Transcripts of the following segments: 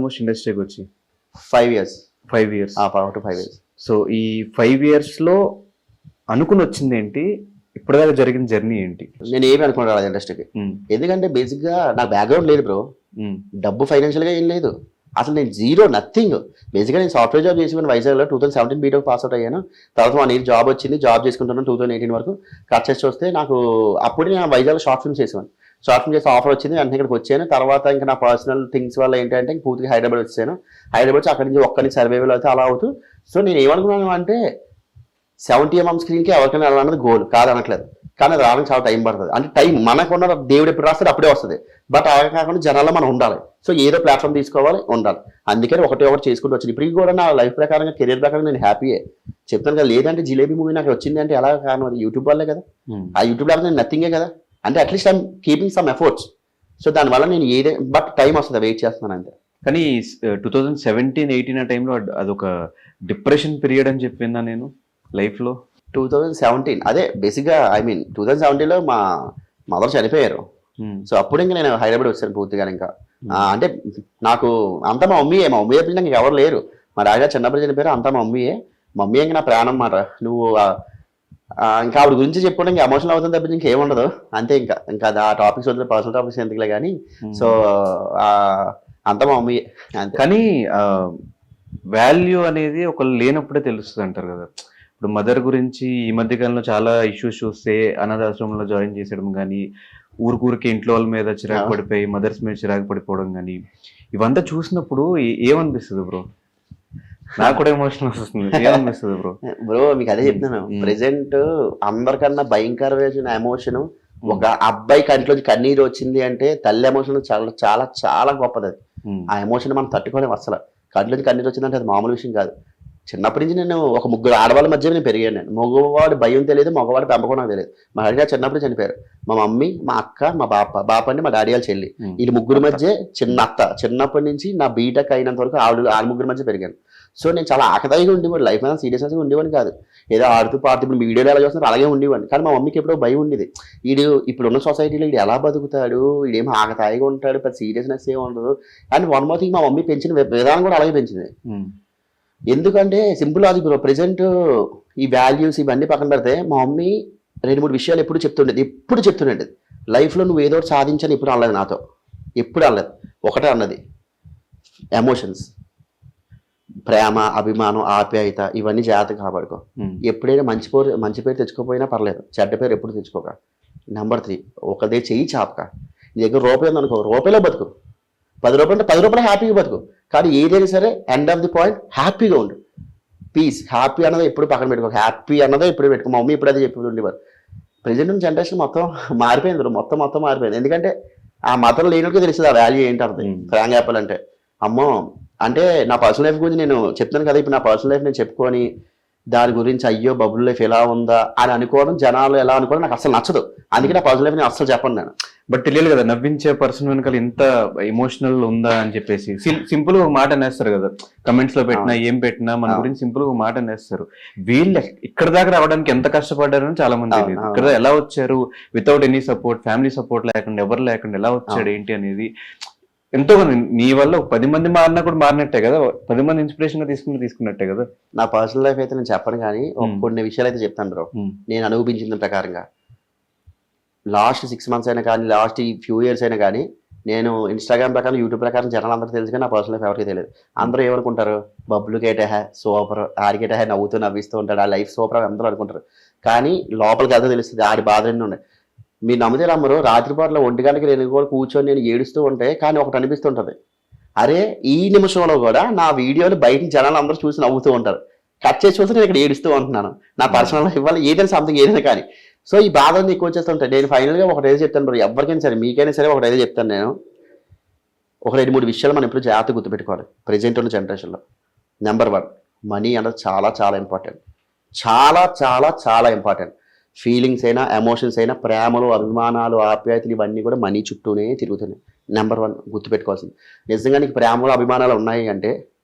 Almost ఇండస్ట్రీకి వచ్చి? 5 years. 5 years. 4 to 5 years. So ఈ 5 yearsలో అనుకుని వచ్చింది ఏంటి, ఇప్పటిదాకా జరిగిన జర్నీ ఏంటి? నేను ఏమి అనుకున్నాను ఇండస్ట్రీకి, ఎందుకంటే బేసిక్గా నాకు బ్యాక్గ్రౌండ్ లేదు బ్రో, డబ్బు ఫైనాన్షియల్గా ఏం లేదు అసలు, నేను జీరో నథింగ్. బేసిక్గా నేను సాఫ్ట్వేర్ జాబ్ చేసి వైజాగ్లో 2017 బీటెక్ పాస్ అవుట్ అయ్యాను. తర్వాత 1 year జాబ్ వచ్చింది, జాబ్ చేసుకుంటున్నాను 2018 వరకు. కట్ చేసి వస్తే నాకు అప్పుడే నేను వైజాగ్లో షార్ట్ ఫిల్మ్స్ చేసాను. షార్ట్ ఫిల్మ్ చేసి ఆఫర్ వచ్చింది, వెంటనే ఇక్కడికి వచ్చాను. తర్వాత ఇంకా నా పర్సనల్ థింగ్స్ వల్ల ఏంటంటే పూర్తిగా హైదరాబాద్ వచ్చాను. హైదరాబాద్ అక్కడి నుంచి ఒక్కరి సర్వైవల్ అయితే అలా అవుతూ. సో నేను ఏమనుకున్నాను అంటే 70mm స్క్రీన్కి ఎవరికైనా వెళ్ళాలన్నది గోల్ కాదనట్లేదు, కానీ అది రావడానికి చాలా టైం పడుతుంది. అంటే టైం మనకున్న దేవుడు ఎప్పుడు రాస్తాడు అప్పుడే వస్తుంది, బట్ అలా కాకుండా జనాల్లో మనం ఉండాలి. సో ఏదో ప్లాట్ఫామ్ తీసుకోవాలి, ఉండాలి. అందుకని ఒకటి చేసుకుంటూ వచ్చింది. ఇప్పటికి కూడా నా లైఫ్ ప్రకారంగా కెరీర్ ప్రకారంగా నేను హ్యాపీయే చెప్తాను కదా. లేదంటే జిలేబీ మూవీ నాకు వచ్చింది అంటే ఎలా కారణం, అది యూట్యూబ్ వల్లే కదా. ఆ యూట్యూబ్ లేకపోతే నేను నథింగే కదా. అంటే at least I'm keeping some efforts. So దానివల్ల నేను ఏదే బట్ టైం వస్తుంది, వెయిట్ చేస్తున్నాను అంతే. కానీ 2017-18 ఆ టైంలో అదొక డిప్రెషన్ పీరియడ్ అని చెప్పిందా నేను లైఫ్లో? 2017 అదే బేసిక్గా 2017లో మా మదర్ చనిపోయారు. సో అప్పుడు ఇంకా నేను హైదరాబాద్ వచ్చాను పూర్తిగా. ఇంకా అంటే నాకు అంతా మా మమ్మీ చెప్పింది, నాకు ఎవరు లేరు. మా డాడీ చిన్నప్పుడు చనిపోయారు, అంతా మా మమ్మీ ఇంకా నా ప్రాణం అన్నమాట. నువ్వు ఇంకా ఆవిడ గురించి చెప్పుకోవడం ఇంకా ఎమోషనల్ అవుతుంది తప్పించి ఇంకేముండదు అంతే. ఇంకా ఆ టాపిక్స్ వద్దు, పర్సనల్ టాపిక్స్ ఎందుకులే కానీ. సో అంతా మా మమ్మీ అంతే. కానీ వాల్యూ అనేది ఒకళ్ళు లేనప్పుడే తెలుస్తుంది అంటారు కదా. ఇప్పుడు మదర్ గురించి ఈ మధ్య కాలంలో చాలా ఇష్యూస్ చూస్తే, అనాథాశ్రమంలో జాయిన్ చేసేయడం కానీ, ఊరికి ఇంట్లో వాళ్ళ మీద చిరాకు పడిపోయి మదర్స్ మీద చిరాకు పడిపోవడం కానీ, ఇవంతా చూసినప్పుడు ఏమనిపిస్తుంది బ్రో? నాకు కూడా ఎమోషన్ వస్తుంది. ఏమనిపిస్తుంది బ్రో? మీకు అదే చెప్తున్నాను, ప్రెసెంట్ అందరికన్నా భయంకరమైన ఎమోషన్ ఒక అబ్బాయి కంట్లోంచి కన్నీరు వచ్చింది అంటే తల్లి ఎమోషన్ చాలా చాలా చాలా గొప్పది. అది ఆ ఎమోషన్ మనం తట్టుకోలేము అసలు. కంట్లోంచి కన్నీరు వచ్చిందంటే అది మామూలు విషయం కాదు. చిన్నప్పటి నుంచి నేను ఒక 3 ఆడవాళ్ళ మధ్య నేను పెరిగాను. నేను మగవాడు భయం తెలియదు, మగవాడు పెంపకం నాకు తెలియదు. మా డాడీ గారు చిన్నప్పుడు చనిపోయారు. మా మమ్మీ, మా అక్క, మా బాప అంటే మా డాడీ వాళ్ళ చెల్లి, వీళ్ళు 3 మధ్య చిన్న అత్త. చిన్నప్పటి నుంచి నా బీటెక్ అయినంత వరకు ఆవిడ 3 మధ్య పెరిగాను. సో నేను చాలా ఆకతాయిగా ఉండేవాడు, లైఫ్ మీద సీరియస్గా ఉండేవాడిని కాదు. ఏదో ఆడుతూ పాడుతూ ఇప్పుడు వీడియోలు ఎలా చూస్తున్నారు అలాగే ఉండేవాడిని. కానీ మా మమ్మీకి ఎప్పుడో భయం ఉండేది, ఇప్పుడున్న సొసైటీలో వీడు ఎలా బతుకుతాడు, వీడేమో ఆకతాయిగా ఉంటాడు, పెద్ద సీరియస్నెస్ ఏమి ఉండదు. అండ్ వన్ మోర్ థింగ్, మా మమ్మీ పెంచిన విధానం కూడా అలాగే పెంచింది. ఎందుకంటే సింపుల్ అది బ్రో, ప్రెసెంట్ ఈ వాల్యూస్ ఇవన్నీ పక్కన పెడితే మా మమ్మీ 2-3 విషయాలు ఎప్పుడు చెప్తుండేది. లైఫ్లో నువ్వు ఏదో సాధించని ఎప్పుడు అనలేదు నాతో, ఎప్పుడు అనలేదు. ఒకటే అన్నది, ఎమోషన్స్, ప్రేమ, అభిమానం, ఆప్యాయత ఇవన్నీ జాగ్రత్తగా కాపాడుకో. ఎప్పుడైనా మంచి పేరు తెచ్చుకోపోయినా పర్లేదు, చెడ్డ పేరు ఎప్పుడు తెచ్చుకోక. నెంబర్ 3, ఒకదే చెయ్యి చాపక. నీ దగ్గర రూపాయి ఉందనుకో, రూపాయలో బతుకు. 10 రూపాయలు అంటే 10 రూపాయలు హ్యాపీగా బతుకు. కానీ ఏదైనా సరే ఎండ్ ఆఫ్ ది పాయింట్ హ్యాపీగా ఉండు. పీస్, హ్యాపీ అన్నది ఎప్పుడు పక్కన పెట్టుకో. హ్యాపీ అన్నదే ఎప్పుడు పెట్టుకో. మా మమ్మీ ఇప్పుడు అదే చెప్పి ఉండేవారు. ప్రజెంట్ జనరేషన్ మొత్తం మారిపోయింది, మొత్తం మారిపోయింది. ఎందుకంటే ఆ మతం లేనికే తెలుస్తుంది ఆ వాల్యూ ఏంటి అర్థం. ఫ్రాంక్ చెప్పాలంటే అమ్మో, అంటే నా పర్సనల్ లైఫ్ గురించి నేను చెప్తాను కదా. ఇప్పుడు నా పర్సనల్ లైఫ్ నేను చెప్పుకొని దాని గురించి అయ్యో బబుల్ లైఫ్ ఎలా ఉందా అని అనుకోవడం, జనాలు ఎలా అనుకోవడం నాకు అసలు నచ్చదు. అందుకే నా పర్సనల్ లైఫ్ నేను అసలు చెప్పను నేను. బట్ తెలియదు కదా నవ్వించే పర్సన్ వెనకాల ఇంత ఎమోషనల్ ఉందా అని చెప్పేసి. సింపుల్ గా మాట అనేస్తారు కదా, కమెంట్స్ లో పెట్టినా ఏం పెట్టినా మన గురించి సింపుల్ గా మాట అనేస్తారు. వీళ్ళు ఇక్కడ దాకా రావడానికి ఎంత కష్టపడ్డారని చాలా మంది తెలియదు. ఇక్కడ ఎలా వచ్చారు, without any support, family support లేకుండా, ఎవరు లేకుండా ఎలా వచ్చాడు ఏంటి అనేది ఎంతో మంది. నీ వల్ల 10 మంది మారినా కూడా మారినట్టే కదా, 10 మంది ఇన్స్పిరేషన్ గా తీసుకున్నట్టే కదా. నా పర్సనల్ లైఫ్ అయితే నేను చెప్పను, కానీ కొన్ని విషయాలు అయితే చెప్తాను బ్రో. నేను అనుభవించిన ప్రకారంగా లాస్ట్ 6 months అయినా కానీ, లాస్ట్ ఈ ఫ్యూ ఇయర్స్ అయినా కానీ, నేను ఇన్స్టాగ్రామ్ ప్రకారం, యూట్యూబ్ ప్రకారం జనాలు అందరూ తెలుసు, కానీ నా పర్సనల్ లైఫ్ ఎవరికి తెలియదు. అందరూ ఏమనుకుంటారు, బబ్బులుకేటే సూపర్, ఆడికేటే నవ్వుతూ ఉంటాడు, ఆ లైఫ్ సూపర్ అందరూ అనుకుంటారు. కానీ లోపలికి వెళ్తే తెలుస్తుంది ఆడి బాధలన్నీ ఉన్నాయి. మీరు నమ్మితే నమ్మరు, రాత్రిపాట్ల 1 గంటకి నేను కూడా కూర్చొని నేను ఏడుస్తూ ఉంటే కానీ ఒకటి అనిపిస్తుంటుంది, అరే ఈ నిమిషంలో కూడా నా వీడియోలు బయట జనాలు అందరూ చూసి నవ్వుతూ ఉంటారు, కట్ చేసి చూస్తే నేను ఇక్కడ ఏడుస్తూ ఉంటున్నాను. నా పర్సనల్ లైఫ్ వల్ల ఏదైనా సంథింగ్ ఏదైనా కానీ. సో ఈ బాధ ఎక్కువ వచ్చేస్తుంటాయి. నేను ఫైనల్గా ఒకటైతే చెప్తాను బ్రో, ఎవరికైనా సరే, మీకైనా సరే ఒకటైతే చెప్తాను నేను. ఒక 2-3 విషయాలు మనం ఎప్పుడు జాగ్రత్తగా గుర్తుపెట్టుకోవాలి ప్రెజెంట్ ఉన్న జనరేషన్లో. నెంబర్ 1, మనీ అనేది చాలా చాలా ఇంపార్టెంట్. చాలా చాలా చాలా ఇంపార్టెంట్. ఫీలింగ్స్ అయినా, ఎమోషన్స్ అయినా, ప్రేమలు, అభిమానాలు, ఆప్యాయతలు ఇవన్నీ కూడా మనీ చుట్టూనే తిరుగుతున్నాయి. నెంబర్ 1 గుర్తుపెట్టుకోవాల్సింది. నిజంగా నీకు ప్రేమలు, అభిమానాలు ఉన్నాయి అంటే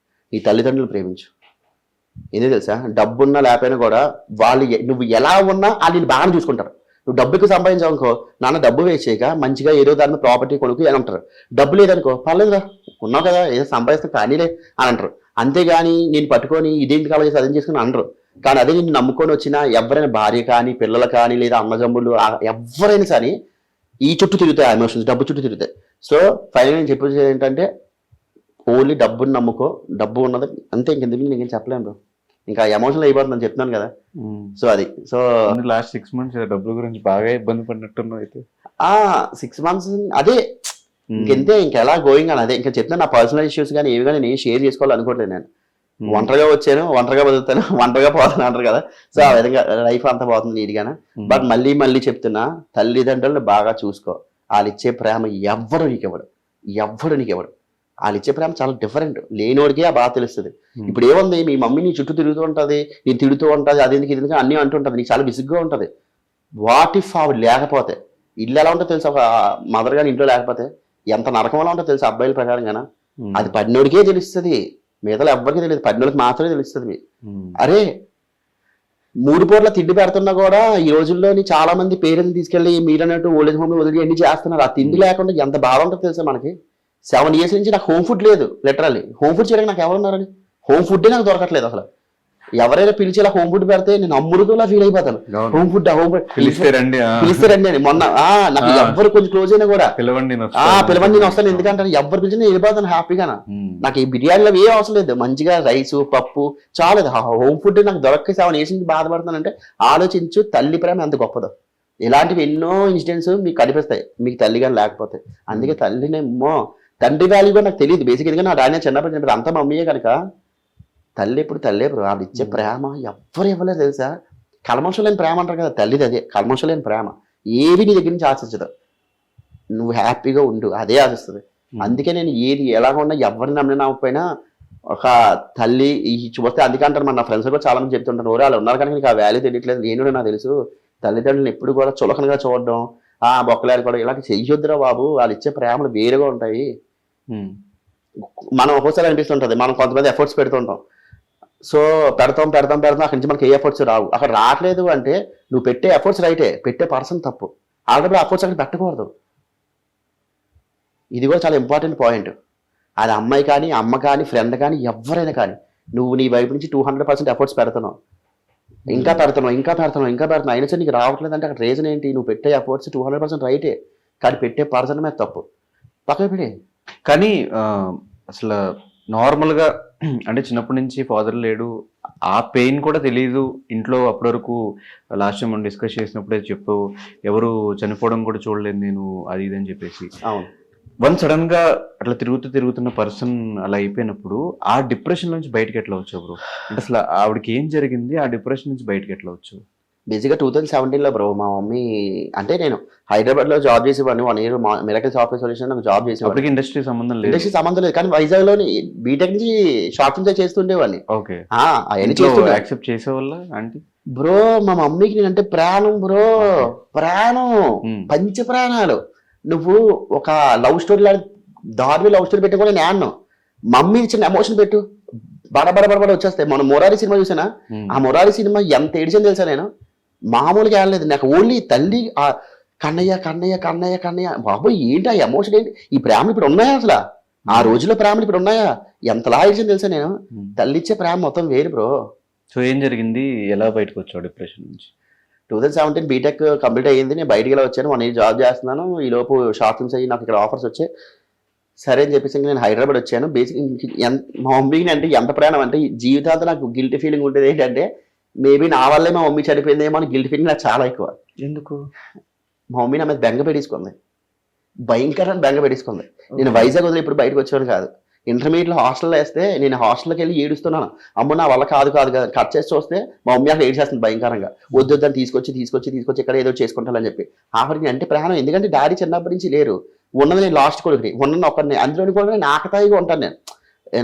నీ తల్లిదండ్రులు ప్రేమించు. ఎందుకు తెలుసా, డబ్బున్నా లేకపోయినా కూడా వాళ్ళు నువ్వు ఎలా ఉన్నా వాళ్ళు నేను బాగా చూసుకుంటారు. నువ్వు డబ్బు ఎక్కువ సంపాదించావు అనుకో, నాన్న డబ్బు వేస్ట్ చేయక మంచిగా ఏదో దాని ప్రాపర్టీ కొనుక్కు అని అంటారు. డబ్బు లేదనుకో, పర్లేదురా ఉన్నావు కదా ఏదో సంపాదిస్తే కానీలే అని అంటారు. అంతేగాని నేను పట్టుకొని ఇదేంటి కావాలి అదేం చేసుకుని అనరు. కానీ అదే నేను నమ్ముకొని వచ్చిన ఎవరైనా భార్య కానీ పిల్లలు కానీ లేదా అన్నజమ్ములు ఎవరైనా సరే ఈ చుట్టూ తిరుగుతాయి ఎమోషన్స్, డబ్బు చుట్టూ తిరుగుతాయి. సో ఫైనల్ నేను చెప్పేది ఏంటంటే ఓన్లీ డబ్బుని నమ్ముకో, డబ్బు ఉన్నది అంతే, ఇంకెందుకు నేను చెప్పలేను బ్రో. ఇంకా ఎమోషనల్ అయిపోతుందని చెప్తున్నాను కదా. సో అది సో లాస్ట్ 6 months డబ్బుల గురించి బాగా ఇబ్బంది పడినట్టున్నావు అయితే. 6 months అదే ఇంకెంతే, ఇంకెలా గోయింగ్ అని అదే ఇంకా చెప్తాను. నా పర్సనల్ ఇష్యూస్ కానీ ఏవి కానీ నేను షేర్ చేసుకోవాలనుకోవట్లేదు. నేను ఒంటరిగా వచ్చాను, ఒంటరిగా బతుకుతాను, ఒంటరిగా పోతాను అంటారు కదా. సో ఆ విధంగా లైఫ్ అంతా పోతుంది నీట్గానే. బట్ మళ్ళీ చెప్తున్నా, తల్లిదండ్రులను బాగా చూసుకో. వాళ్ళు ఇచ్చే ప్రేమ ఎవ్వరు నీకెవడు, వాళ్ళు ఇచ్చే ప్రేమ చాలా డిఫరెంట్. లేనివాడికి ఆ బాగా తెలుస్తుంది. ఇప్పుడు ఏముంది, మీ మమ్మీ నీ చుట్టూ తిరుగుతూ ఉంటుంది, నేను తిడుతూ ఉంటుంది, అది ఎందుకు ఇది ఎందుకు అన్నీ అంటుంటుంది, నీకు చాలా విసుగ్గా ఉంటుంది. వాట్ ఇఫ్ ఆవిడ లేకపోతే ఇల్లు ఎలా ఉంటుందో తెలుసు, ఒక మదర్ గాని ఇంట్లో లేకపోతే ఎంత నరకం ఎలా ఉంటుందో తెలుసు అబ్బాయిల ప్రకారంగానా. అది పడినోడికే తెలుస్తుంది, మిగతా ఎవ్వరికీ తెలియదు, పడినోడికి మాత్రమే తెలుస్తుంది. అరే 3 పూట్ల తిండి పెడుతున్నా కూడా ఈ రోజుల్లోని చాలా మంది పేరెంట్స్ తీసుకెళ్లి మీరన్నట్టు ఓల్డేజ్ హోమ్ వదిలి అన్ని చేస్తున్నారు. ఆ తిండి లేకుండా ఎంత బాధ ఉంటుందో తెలుసా మనకి. 7 years నుంచి నాకు హోమ్ ఫుడ్ లేదు. లిటరల్లీ హోమ్ ఫుడ్ చేయడానికి నాకు ఎవరున్నారని, హోమ్ ఫుడ్డే నాకు దొరకట్లేదు అసలు. ఎవరైనా పిలిచి ఇలా హోమ్ ఫుడ్ పెడితే నేను అమృతంలా ఫీల్ అయిపోతాను. హోమ్ ఫుడ్ పిలిస్తే రండి అని. మొన్న నాకు ఎవ్వరు కొంచెం క్లోజ్ అయినా కూడా పిలవండి నేను వస్తాను, ఎందుకంటే ఎవరు పిలిచినా వెళ్ళిపోతాను హ్యాపీగా. నాకు ఈ బిర్యానీలో ఏం అవసరం లేదు, మంచిగా రైస్ పప్పు చాలు. హోమ్ ఫుడ్ నాకు దొరక్క 7 years నుంచి బాధపడుతానంటే ఆలోచించు తల్లి ప్రేమ ఎంత గొప్పదో. ఇలాంటివి ఎన్నో ఇన్సిడెంట్స్ మీకు కనిపిస్తాయి మీకు తల్లి కానీ లేకపోతే. అందుకే తల్లినేమో, తండ్రి వాల్యూ కూడా నాకు తెలియదు బేసిక్. ఎందుకంటే నా డాడీ చిన్నప్పుడు చెప్పారు అంత మమ్మీయే కనుక. తల్లి ఇప్పుడు తల్లే బ్రో, ఆవిడ ఇచ్చే ప్రేమ ఎవ్వరు ఇవ్వలేదు తెలుసా. కల్మషం లేని ప్రేమ అంటారు కదా, తల్లిది అదే కల్మషం లేని ప్రేమ. ఏవి నీ దగ్గర నుంచి ఆశించదు, నువ్వు హ్యాపీగా ఉండు అదే ఆశిస్తుంది. అందుకే నేను ఏది ఎలాగ ఉన్నా ఎవరిని నమ్మకపోయినా ఒక తల్లి చూస్తే, అందుకే అంటారు మన ఫ్రెండ్స్ కూడా చాలా మంది చెప్తుంటారు, ఓరే వాళ్ళు ఉన్నారు కనుక నీకు ఆ వాల్యూ తెలియట్లేదు. నేను నాకు తెలుసు తల్లిదండ్రులను ఎప్పుడు కూడా చులకనగా చూడడం, బొక్కలేరు కూడా ఇలాంటి చెయ్యొద్దురా బాబు, వాళ్ళు ఇచ్చే ప్రేమలు వేరుగా ఉంటాయి. మనం ఒక్కోసారి అనిపిస్తుంటది, మనం కొంతమంది ఎఫర్ట్స్ పెడుతుంటాం. సో పెడతాం అక్కడి నుంచి మనకి ఏ ఎఫర్ట్స్ రావు. అక్కడ రావట్లేదు అంటే నువ్వు పెట్టే ఎఫర్ట్స్ రైటే, పెట్టే పర్సన్ తప్పు. ఆల్రెడీ ఎఫర్ట్స్ అక్కడ పెట్టకూడదు. ఇది కూడా చాలా ఇంపార్టెంట్ పాయింట్. అది అమ్మాయి కానీ అమ్మ కానీ ఫ్రెండ్ కానీ ఎవరైనా కానీ, నువ్వు నీ వైపు నుంచి 200% ఎఫర్ట్స్ పెడుతున్నావు, ఇంకా పెడుతున్నావు అయినా సరే నీకు రావట్లేదు అంటే అక్కడ రీజన్ ఏంటి? నువ్వు పెట్టే ఎఫర్ట్స్ 200% రైటే, కానీ పెట్టే పర్సన్ మీద తప్పు. పక్కన పెడే. కానీ అసలు నార్మల్గా అంటే చిన్నప్పటి నుంచి ఫాదర్ లేడు, ఆ పెయిన్ కూడా తెలియదు ఇంట్లో అప్పటి వరకు. లాస్ట్ టైం మనం డిస్కస్ చేసినప్పుడే చెప్పు, ఎవరు చనిపోవడం కూడా చూడలేదు నేను, అది ఇది అని చెప్పేసి. అవును. వన్ సడన్ గా అట్లా తిరుగుతున్న పర్సన్ అలా అయిపోయినప్పుడు ఆ డిప్రెషన్ నుంచి బయటకి ఎట్లా వచ్చావు బ్రో? అంటే అసలు ఆవిడకి ఏం జరిగింది, ఆ డిప్రెషన్ నుంచి బయటకి ఎట్లా వచ్చావు? బేసిక్గా 2017లో బ్రో మా మమ్మీ, అంటే నేను హైదరాబాద్లో జాబ్ చేసేవాడిని 1 year మిరకల్ సాఫ్ట్వేర్ సొల్యూషన్ నాకు జాబ్ చేసేవాడిని. ఇండస్ట్రీ సంబంధం లేదు కానీ వైజాగ్లోని బీటెక్ నుంచి షాప్ నుంచి చేస్తుండేవాడిని. ఓకే. యాక్సెప్ట్ చేసేవాళ్ళ ఆంటీ? బ్రో మా మమ్మీకి నేనంటే ప్రాణం బ్రో, ప్రాణం, పంచ ప్రాణాలు. నువ్వు ఒక లవ్ స్టోరీ దారి లవ్ స్టోరీ పెట్టి కూడా నేను మమ్మీ చిన్న ఎమోషన్ పెట్టు బడబడ వచ్చేస్తాయి. మనం మొరారి సినిమా చూసానా, ఆ మొరారి సినిమా ఎంత ఏడిచని తెలుసా, నేను మామూలుగా ఏడలేదు. నాకు ఓన్లీ తల్లి కన్నయ్య కన్నయ్య కన్నయ్య కన్నయ్య బాబోయ్ ఏంటి ఆ ఎమోషన్ ఏంటి, ఈ ప్రేమలు ఇప్పుడు ఉన్నాయా అసలు? ఆ రోజుల్లో ప్రేమలు ఇప్పుడు ఉన్నాయా? ఎంతలా ఏడిచని తెలుసా నేను. తల్లి ఇచ్చే ప్రేమ మొత్తం వేరు బ్రో. సో ఏం జరిగింది, ఎలా బయటకు వచ్చావు డిప్రెషన్ నుంచి? 2017 బీటెక్ కంప్లీట్ అయ్యింది, నేను బయటికి ఇలా వచ్చాను, 1 year జాబ్ చేస్తున్నాను. ఈ లోపు షార్ట్ ఫిల్మ్స్ అయ్యి నాకు ఇక్కడ ఆఫర్స్ వచ్చాయి. సరే అని చెప్పేసి నేను హైదరాబాద్ వచ్చాను. బేసిక్ మా మమ్మీకి అంటే ఎంత ప్రాణం అంటే జీవితాంతం నాకు గిల్టీ ఫీలింగ్ ఉంటుంది. ఏంటంటే మేబీ నా వల్లే మా మమ్మీ చనిపోయిందేమో అని గిల్టీ ఫీలింగ్ నాకు చాలా ఎక్కువ. ఎందుకు? మా మమ్మీ నా మీద బెంగ పెట్టేసుకుంది, భయంకరమైన బెంగ పెట్టేసుకుంది. నేను వైజాగ్ వదిలి ఇప్పుడు బయటకు వచ్చాను కాదు, ఇంటర్మీడియట్లో హాస్టల్లో వేస్తే నేను హాస్టల్కి వెళ్ళి ఏడుస్తున్నాను. అమ్మో నా వల్ల కాదు కట్ చేసి చూస్తే మా మమ్మీ అక్కడ ఏడ్చేస్తుంది భయంకరంగా. వద్దని తీసుకొచ్చి ఇక్కడ ఏదో చేసుకుంటానని చెప్పి. ఆఖరికి అంటే ప్రాణం, ఎందుకంటే డాడీ చిన్నప్పటి నుంచి లేరు, ఉన్నది నేను లాస్ట్ కొడుకుని, ఉన్నది ఒకరిని, అందులోని కూడా నేను ఆకతాయిగా ఉంటాను.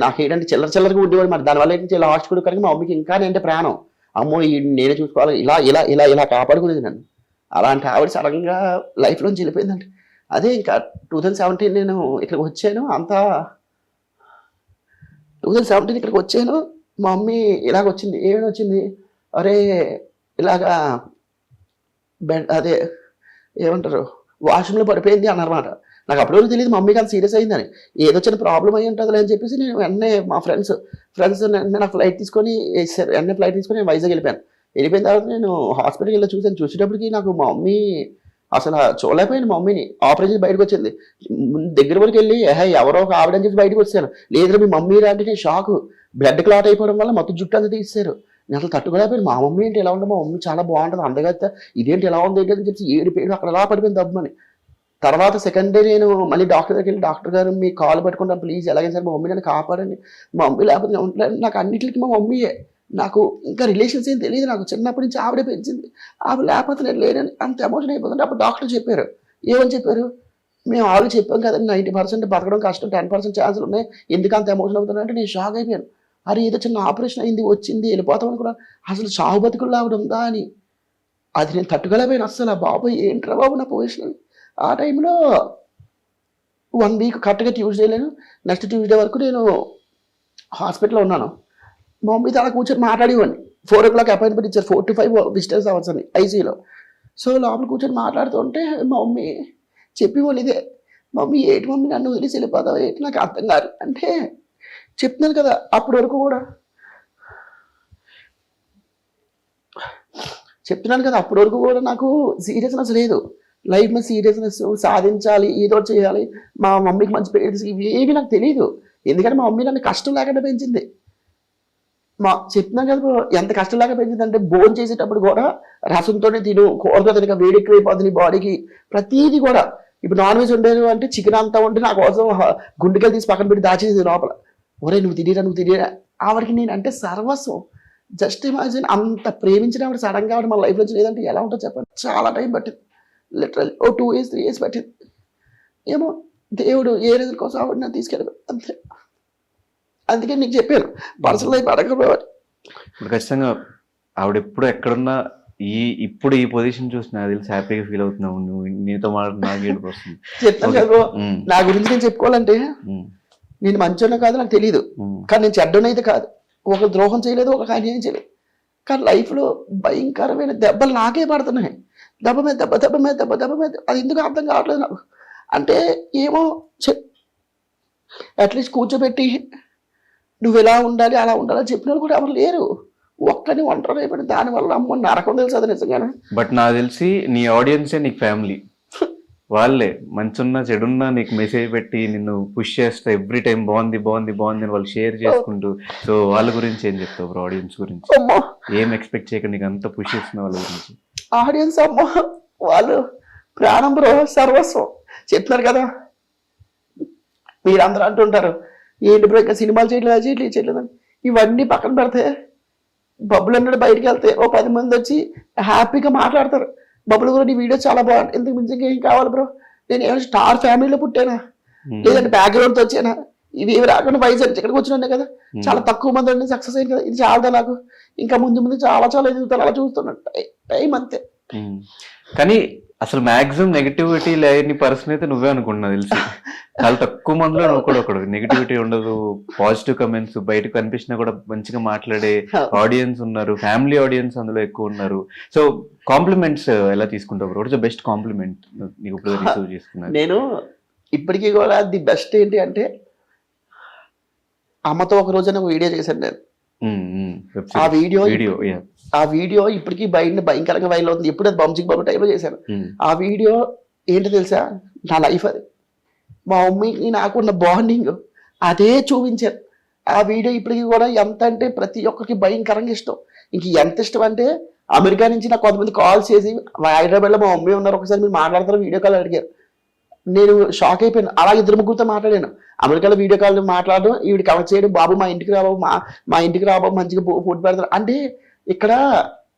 నాకు ఏంటంటే చిల్లరగా ఉండేవాడు. మరి దానివల్ల ఏంటంటే లాస్ట్ కొడుకు కనుక మా మమ్మీకి ఇంకా అంటే ప్రాణం. అమ్మో నేనే చూసుకోవాలి, ఇలా కాపాడుకునేది నన్ను. అలాంటి ఆవిడ సడన్గా లైఫ్లోంచి వెళ్ళిపోయిందంటే అదే ఇంకా 2017 నేను ఇక్కడికి వచ్చాను. అంతా 2017 ఇక్కడికి వచ్చాను. మా మమ్మీ ఇలాగ వచ్చింది, ఏమైనా వచ్చింది, అరే ఇలాగా బెడ్ అదే ఏమంటారు వాష్రూమ్లో పడిపోయింది అన్నమాట. నాకు అప్పటివరకు తెలియదు మమ్మీకి అంత సీరియస్ అయిందని. ఏదో చిన్న ప్రాబ్లం అయ్యి ఉంటుంది అని చెప్పేసి నేను వెంటనే మా ఫ్రెండ్స్ నాకు ఫ్లైట్ తీసుకొని వేసారు. వెంటనే ఫ్లైట్ తీసుకొని నేను వైజాగ్ వెళ్ళిపోయాను. వెళ్ళిపోయిన తర్వాత నేను హాస్పిటల్కి వెళ్ళి చూసాను. చూసేటప్పటికి నాకు మా మమ్మీ అసలు చూడలేకపోయింది. మా మమ్మీని ఆపరేషన్ బయటకు వచ్చింది. దగ్గర వరకు వెళ్ళి ఎవరో ఒక ఆవిడని చెప్పి బయటకు వచ్చాను. లేదు మీ మమ్మీ అంటే నేను షాక్. బ్లడ్ క్లాట్ అయిపోవడం వల్ల మొత్తం జుట్టు అంతా తీసేశారు. నేను అసలు తట్టుకోలేకపోయింది. మా మమ్మీ ఏంటి ఎలా ఉంటుంది, మా మమ్మీ చాలా బాగుంటుంది అందగత్త, ఇదేంటి ఎలా ఉంది ఏంటి అని చెప్పి ఏడిపోయాడు. అక్కడ ఎలా పడిపోయింది దబ్బని. తర్వాత సెకండ్ డే నేను మళ్ళీ డాక్టర్ దగ్గరికి వెళ్ళి, డాక్టర్ గారు మీ కాల్ పట్టుకుంటాను ప్లీజ్ ఎలాగైనా సరే మా మమ్మీ నన్ను కాపాడండి, మా మమ్మీ లేకపోతే నేను ఉండలేదు. నాకు అన్నింటికి మా మమ్మీయే. నాకు ఇంకా రిలేషన్స్ ఏం తెలియదు. నాకు చిన్నప్పటి నుంచి ఆవిడే పెంచింది. ఆవిడ లేకపోతే నేను లేనని అంత ఎమోషన్ అయిపోతుంది. అప్పుడు డాక్టర్ చెప్పారు. ఏమని చెప్పారు, మేము ఆల్రెడీ చెప్పాం కదండి 90% బతకడం కష్టం, 10% ఛాన్సులు ఉన్నాయి, ఎందుకు అంత ఎమోషన్ అవుతున్నా అంటే నేను షాక్ అయిపోయాను. అరే ఏదో చిన్న ఆపరేషన్ అయింది వచ్చింది వెళ్ళిపోతాం అనుకున్నా, అసలు చావు బతుకుల్లో ఆవిడ ఉందా అని. అది నేను తట్టుకోలేకపోయాను అస్సలు. బాబు ఏంట్రా బాబు నా పొజిషన్. ఆ టైంలో 1 వీక్ కరెక్ట్గా ట్యూస్డే లేను, నెక్స్ట్ ట్యూస్డే వరకు నేను హాస్పిటల్లో ఉన్నాను. మా మమ్మీ అలా కూర్చొని మాట్లాడేవాడిని. 4 o'clock అపాయింట్మెంట్ ఇచ్చారు, 4 to 5 విజిటర్స్ అవర్స్ అని ఐసీయూలో. సో లోపల కూర్చొని మాట్లాడుతుంటే మా మమ్మీ చెప్పేవాళ్ళు ఇదే, మమ్మీ ఏంటి మమ్మీ నన్ను వదిలేసి వెళ్ళిపోతావు ఏంటి నాకు అర్థం కాదు అంటే. చెప్తున్నాను కదా అప్పటి వరకు కూడా నాకు సీరియస్నెస్ లేదు. లైఫ్ మీద సీరియస్నెస్, సాధించాలి ఏదో చేయాలి, మా మమ్మీకి మంచి పేరు, ఇవేవి నాకు తెలియదు. ఎందుకంటే మా మమ్మీ నన్ను కష్టం లేకుండా పెంచింది. చెప్తున్నాను కదా ఎంత కష్టం లేక పెంచింది అంటే, భోజనం చేసేటప్పుడు కూడా రసంతోనే తిను, కూరతో తినక వేడి ఎక్కువైపోతుంది బాడీకి, ప్రతిదీ కూడా. ఇప్పుడు నాన్ వెజ్ ఉండేది అంటే చికెన్ అంతా ఉంటే నా కోసం గుండెకాయలు తీసి పక్కన పెట్టి దాచేది లోపల. ఒరే నువ్వు తినేరా ఆవిడకి నేను అంటే సర్వస్వం. జస్ట్ ఇమాజిన్ అంత ప్రేమించిన ఆవిడ సడన్గా ఆవిడ మన లైఫ్లో లేదంటే ఎలా ఉంటుందో చెప్పండి. చాలా టైం పట్టింది, లిటరల్లీ 2 years 3 years పట్టింది. ఏమో దేవుడు ఏ రీజన్ కోసం ఆవిడ నన్ను తీసుకెళ్ళిపోయి అంతే. అందుకే నీకు చెప్పాను పర్సనల్ లైఫ్ అడగకపోవాలి. ఇప్పుడు ఖచ్చితంగా ఆవిడ ఎప్పుడు ఎక్కడున్నా ఇప్పుడు ఈ పొజిషన్ చూసి నాకు తెలిసి హ్యాపీగా ఫీల్ అవుతున్నావు నువ్వు. నీతో నాకు వస్తుంది చెప్తాను కదా నా గురించి నేను చెప్పుకోవాలంటే, నేను మంచోనో కాదు నాకు తెలియదు, కానీ నేను చెడ్డనైతే కాదు. ఒక ద్రోహం చేయలేదు, ఒక అన్యాయం చేయలేదు. కానీ లైఫ్లో భయంకరమైన దెబ్బలు నాకే పడుతున్నాయి. దెబ్బ మీద దెబ్బ, దెబ్బ మీద దెబ్బ, దెబ్బ మీద. అది ఎందుకు అర్థం కావట్లేదు నాకు. అంటే ఏమో అట్లీస్ట్ కూర్చోబెట్టి నువ్వు ఎలా ఉండాలి అలా ఉండాలని చెప్పిన వాళ్ళు కూడా ఎవరు లేరు. ఒక్కని ఒంటరి అయిపోయి దానివల్ల అమ్మ నరకం తెలుసు అది నిజంగానే. బట్ నాకు తెలిసి నీ ఆడియన్సే నీకు ఫ్యామిలీ. వాళ్ళే మంచున్నా చెడున్నా నీకు మెసేజ్ పెట్టి నిన్ను పుష్ చేస్తా ఎవ్రీ టైం బాగుంది బాగుంది బాగుంది అని వాళ్ళు షేర్ చేసుకుంటూ. సో వాళ్ళ గురించి ఏం చెప్తావు బ్రో, ఆడియన్స్ గురించి? ఏం ఎక్స్పెక్ట్ చేయకుండా నీకు అంత పుష్ చేస్తున్న వాళ్ళ గురించి? ఆడియన్స్ అమ్మ వాళ్ళు ప్రాణం బ్రో, సర్వస్వం. చెప్తున్నారు కదా మీరందరూ అంటుంటారు ఏంటి బ్రో ఇంకా సినిమాలు చేయట్లేదు. ఇవన్నీ పక్కన పెడితే బబ్బులు అన్నాడు బయటికి వెళ్తే ఓ 10 మంది వచ్చి హ్యాపీగా మాట్లాడతారు. బబ్బులు కూడా నీ వీడియో చాలా బాగుంది, ఎందుకు మించి ఏం కావాలి బ్రో, నేను ఏమైనా స్టార్ ఫ్యామిలీలో పుట్టానా లేదంటే బ్యాక్గ్రౌండ్తో వచ్చానా, ఇవి ఏమి రాకుండా వైజాగ్ ఇక్కడికి వచ్చినా కదా, చాలా తక్కువ మంది అండి సక్సెస్ అయింది కదా, ఇది చాలా నాకు ఇంకా ముందు చాలా చాలా ఎదుగుతాను అలా చూస్తున్నాను టైం అంతే. కానీ అసలు మాక్సిమం నెగిటివిటీ లేని పర్సన్ అయితే నువ్వే అనుకుంటున్నా తెలిసి. చాలా తక్కువ మందిలో నువ్వు కూడా ఒకడు. నెగిటివిటీ ఉండదు, పాజిటివ్ కమెంట్స్ బయటకు కనిపించినా కూడా మంచిగా మాట్లాడే ఆడియన్స్ ఉన్నారు, ఫ్యామిలీ ఆడియన్స్ అందులో ఎక్కువ ఉన్నారు. సో కాంప్లిమెంట్స్ ఎలా తీసుకుంటావు bro? What is the best compliment నీకు ఇప్పుడు రిసీవ్ చేసుకున్నాను? నేను ఇప్పటికీ కూడా ది బెస్ట్ ఏంటి అంటే, అమ్మతో ఒక రోజు నాకు వీడియో చేశాను నేను. ఆ వీడియో ఇప్పటికీ భయంకరంగా వైరల్ అవుతుంది. ఎప్పుడు అది బంజింగ్ బాబు టైంలో చేశాను. ఆ వీడియో ఏంటో తెలుసా, నా లైఫ్ అది. మా మమ్మీకి నాకున్న బాండింగ్ అదే చూపించారు. ఆ వీడియో ఇప్పటికీ కూడా ఎంత అంటే ప్రతి ఒక్కరికి భయంకరంగా ఇష్టం. ఇంక ఎంత ఇష్టం అంటే అమెరికా నుంచి నాకు కొంతమంది కాల్ చేసి, హైదరాబాద్లో మా మమ్మీ ఉన్నారు, ఒకసారి మీరు మాట్లాడతారు వీడియో కాల్ అడిగారు. నేను షాక్ అయిపోయాను. అలా 2-3 మాట్లాడాను. అమెరికాలో వీడియో కాల్ మాట్లాడడం, ఈవిడ కవర్ చేయడం, బాబు మా ఇంటికి రాబాబు, మా ఇంటికి రాబాబు మంచిగా ఫుడ్ పెడతారు అంటే. ఇక్కడ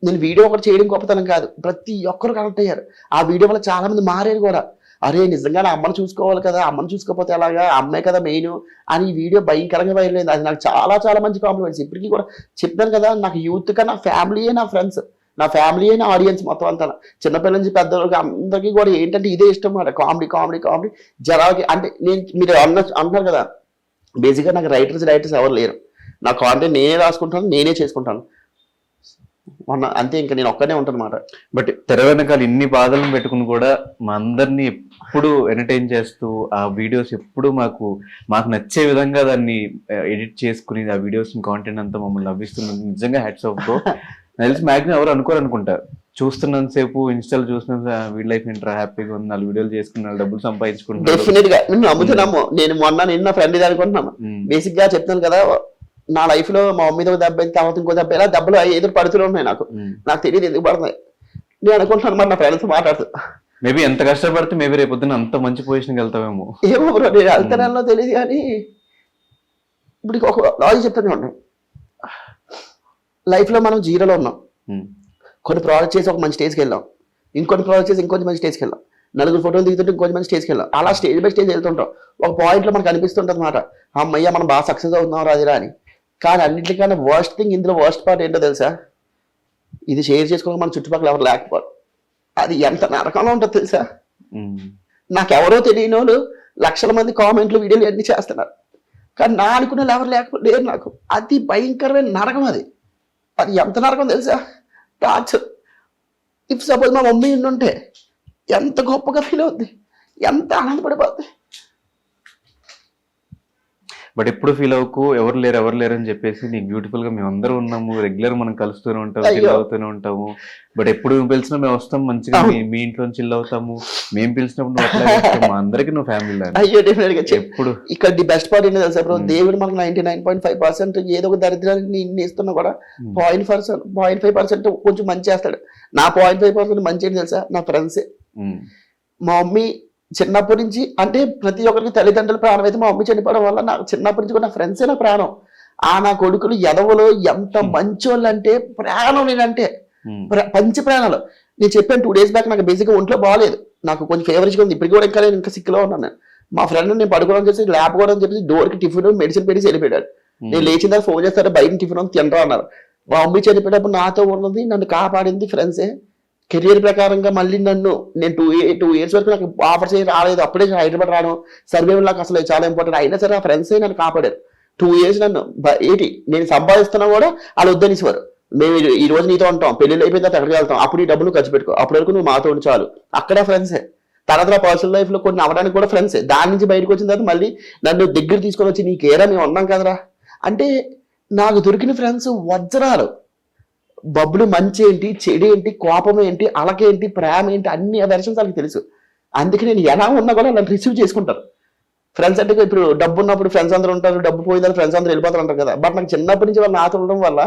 నేను వీడియో ఒకటి చేయడం గొప్పతనం కాదు, ప్రతి ఒక్కరు కనెక్ట్ అయ్యారు. ఆ వీడియో వల్ల చాలా మంది మారారు కూడా. అరే నిజంగానే అమ్మను చూసుకోవాలి కదా, అమ్మను చూసుకోకపోతే ఎలాగా, అమ్మే కదా మెయిన్ అని ఈ వీడియో భయంకరంగా వైరల్ అయింది. అది నాకు చాలా చాలా మంచి కాంప్లిమెంట్స్. ఇప్పటికీ కూడా చెప్తాను కదా, నాకు యూత్ కన్నా నా ఫ్యామిలీయే నా ఫ్రెండ్స్, నా ఫ్యామిలీయే నా ఆడియన్స్ మొత్తం అంతా. చిన్నపిల్లల నుంచి పెద్దవాళ్ళకి అందరికీ కూడా ఏంటంటే ఇదే ఇష్టం అన్నమాట, కామెడీ కామెడీ కామెడీ జనాలకి. అంటే మీరు అంటున్నారు కదా, బేసిక్గా నాకు రైటర్స్ ఎవరు లేరు. నా కాంటెంట్ నేనే రాసుకుంటాను, నేనే చేసుకుంటాను. మొన్న అంతే, ఇంకా నేను ఒక్కనే ఉంటాను అనమాట. బట్ తెర వెనకాల ఇన్ని బాధలను పెట్టుకుని కూడా మా అందరినీ ఎప్పుడు ఎంటర్టైన్ చేస్తూ ఆ వీడియోస్ ఎప్పుడు మాకు నచ్చే విధంగా దాన్ని ఎడిట్ చేసుకుని ఆ వీడియోస్ కాంటెంట్ అంతా మమ్మల్ని నవ్విస్తున్నది నిజంగా హ్యాట్స్ ఆఫ్ బ్రో. తెలిసి మ్యాక్సిమం ఎవరు అనుకోరు అనుకుంటా, చూస్తున్నంత సేపు ఇన్స్టాల్ చూస్తున్న వీడ్ లైఫ్ ఏంట్రా హ్యాపీగా ఉంది, 4 వీడియోలు చేసుకున్నాడు, డబ్బులు సంపాదించుకుంటున్నాడు. డెఫినెట్ గా నువ్వు నమ్ముతున్నాము. నేను మొన్న నిన్న ఫ్రెండ్ అనుకుంటున్నాను. బేసిక్ గా చెప్తాను కదా, నా లైఫ్ లో మా మమ్మీతో ఒక దెబ్బ, తర్వాత ఇంకో దెబ్బ, ఇలా దెబ్బలు ఎదురు పడుతూనే ఉన్నాయి. నాకు తెలియదు ఎందుకు పడుతున్నాయి. నేను అనుకుంటున్నాను మరి నా ఫ్రెండ్స్ మాట్లాడుతూ మేబీ ఎంత కష్టపడితే మేబీ రేపొద్దున అంత మంచి పొజిషన్కి వెళ్తావేమో. ఏమో బ్రో, నేను వెళ్తానో తెలియదు. కానీ ఇప్పుడు ఒక లాజిక్ చెప్తానే ఉన్నాను. లైఫ్ లో మనం జీరోలో ఉన్నాం. కొన్ని ప్రాజెక్ట్ చేసి ఒక మంచి స్టేజ్కి వెళ్ళాం, ఇంకొన్ని ప్రాజెక్ట్ చేసి ఇంకొంచెం మంచి స్టేజ్కి వెళ్ళాం, 4 ఫోటోలు దిగుతుంటే ఇంకొంచెం మంచి స్టేజ్కి వెళ్ళాం. అలా స్టేజ్ బై స్టేజ్ వెళ్తుంటాం. ఒక పాయింట్ లో మనకు అనిపిస్తుంటది అన్నమాట, అమ్మయ్య మనం బాగా సక్సెస్ అవుతున్నాం రాజురా అని. కానీ అన్నింటికన్నా వర్స్ట్ థింగ్ ఇందులో, వర్స్ట్ పార్ట్ ఏంటో తెలుసా, ఇది షేర్ చేసుకోవడం మన చుట్టుపక్కల ఎవరు లేకపోవడం. అది ఎంత నరకంలో ఉంటుందో తెలుసా. నాకెవరో తెలియని వాళ్ళు లక్షల మంది కామెంట్లు, వీడియోలు అన్ని చేస్తున్నారు, కానీ నా అనుకున్న వాళ్ళు ఎవరు లేరు నాకు. అది భయంకరమైన నరకం. అది ఎంత నరకం తెలుసా, టార్చర్. ఇఫ్ సపోజ్ మా మమ్మీ ఉంటే ఎంత గొప్పగా ఫీల్ అవుద్ది, ఎంత ఆనందపడిపోద్ది. బట్ ఎప్పుడు ఫీల్ అవ్వకు, ఎవరు లేరు అని చెప్పేసి నీకు బ్యూటిఫుల్ గా మేము అందరూ ఉన్నాము, రెగ్యులర్ మనం కలుస్తూనే ఉంటాము, చిల్ అవుతూనే ఉంటాము. బట్ ఎప్పుడు నువ్వు పిలిచినా మేము వస్తాం, మంచిగా మీ ఇంట్లో చిల్ అవుతాము. మేము పిలిచినప్పుడు నువ్వు అట్లా మా అందరికి నువ్వు ఫ్యామిలీ. అయ్యో డెఫినెట్ గా ఎప్పుడు ఇక్కడ ది బెస్ట్ పార్ట్ ఏంటో తెలుసా బ్రో, దేవుడు మనకు 99.5% ఏదో ఒక దరిద్రాన్ని ఇస్తున్నా కూడా 0.5% కొంచెం మంచి చేస్తాడు. నా 0.5% మంచి ఏంటి తెలుసా, నా ఫ్రెండ్సే. మా మమ్మీ చిన్నప్పటి నుంచి, అంటే ప్రతి ఒక్కరికి తల్లిదండ్రుల ప్రాణం అయితే, మా మమ్మీ చనిపోవడం వల్ల నాకు చిన్నప్పటి నుంచి కూడా నా ఫ్రెండ్సే నా ప్రాణం. నా కొడుకులు ఎదవలో ఎంత మంచోళ్ళు అంటే ప్రాణం. నేనంటే పంచి ప్రాణాలు. నేను చెప్పాను 2 days బ్యాక్ నాకు బేసిక్గా ఒంట్లో బాగాలేదు, నాకు కొంచెం ఫేవరేజ్గా ఉంది. ఇప్పటికి కూడా ఇంకా సిక్లో ఉన్నాను నేను. మా ఫ్రెండ్ నేను పడుకోవడం చేసి ల్యాబ్ కూడా అని చెప్పి డోర్కి టిఫిన్ మెడిసిన్ పెట్టి వెళ్ళిపోయాడు. నేను లేచిన తర్వాత ఫోన్ చేస్తాడు, బయట టిఫిన్ తింటా అన్నారు. మా మమ్మీ చనిపోయేటప్పుడు నాతో ఉన్నది, నన్ను కాపాడింది ఫ్రెండ్సే. కెరియర్ ప్రకారంగా మళ్ళీ నేను 2 years వరకు నాకు ఆఫర్స్ ఏం రాలేదు. అప్పుడే హైదరాబాద్ రావడం, సర్వైవల్ నాకు అసలు చాలా ఇంపార్టెంట్. అయినా సరే ఆ ఫ్రెండ్సే నన్ను కాపాడారు. 2 years నన్ను నేను సంపాదిస్తున్నా కూడా వాళ్ళు వద్దనిసేవారు. మేము ఈ రోజు నీతో ఉంటాం, పెళ్ళిళ్ళు అయిపోయిన తర్వాత ఎక్కడికి వెళ్తాం, అప్పుడు ఈ డబ్బులు ఖర్చు పెట్టుకో, అప్పటి వరకు నువ్వు మాతో ఉండి చాలు. అక్కడ ఫ్రెండ్సే. తర్వాత పర్సనల్ లైఫ్ లో కొన్ని అవ్వడానికి కూడా ఫ్రెండ్సే. దాని నుంచి బయటకు వచ్చిన తర్వాత మళ్ళీ నన్ను దగ్గర తీసుకొని వచ్చి నీకేరా మేము ఉన్నాం కదరా అంటే, నాకు దొరికిన ఫ్రెండ్స్ వజ్రాలు. బబ్బులు మంచి ఏంటి, చెడు ఏంటి, కోపం ఏంటి, అలకేంటి, ప్రేమ ఏంటి, అన్ని వెర్షన్స్ వాళ్ళకి తెలుసు. అందుకే నేను ఎలా ఉన్నా కూడా నన్ను రిసీవ్ చేసుకుంటారు. ఫ్రెండ్స్ అంటే ఇప్పుడు డబ్బు ఉన్నప్పుడు ఫ్రెండ్స్ అందరూ ఉంటారు, డబ్బు పోయిందని ఫ్రెండ్స్ అందరూ వెళ్ళిపోతారు అంటారు కదా. బట్ నాకు చిన్నప్పటి నుంచి వాళ్ళు నాతో ఉండడం వల్ల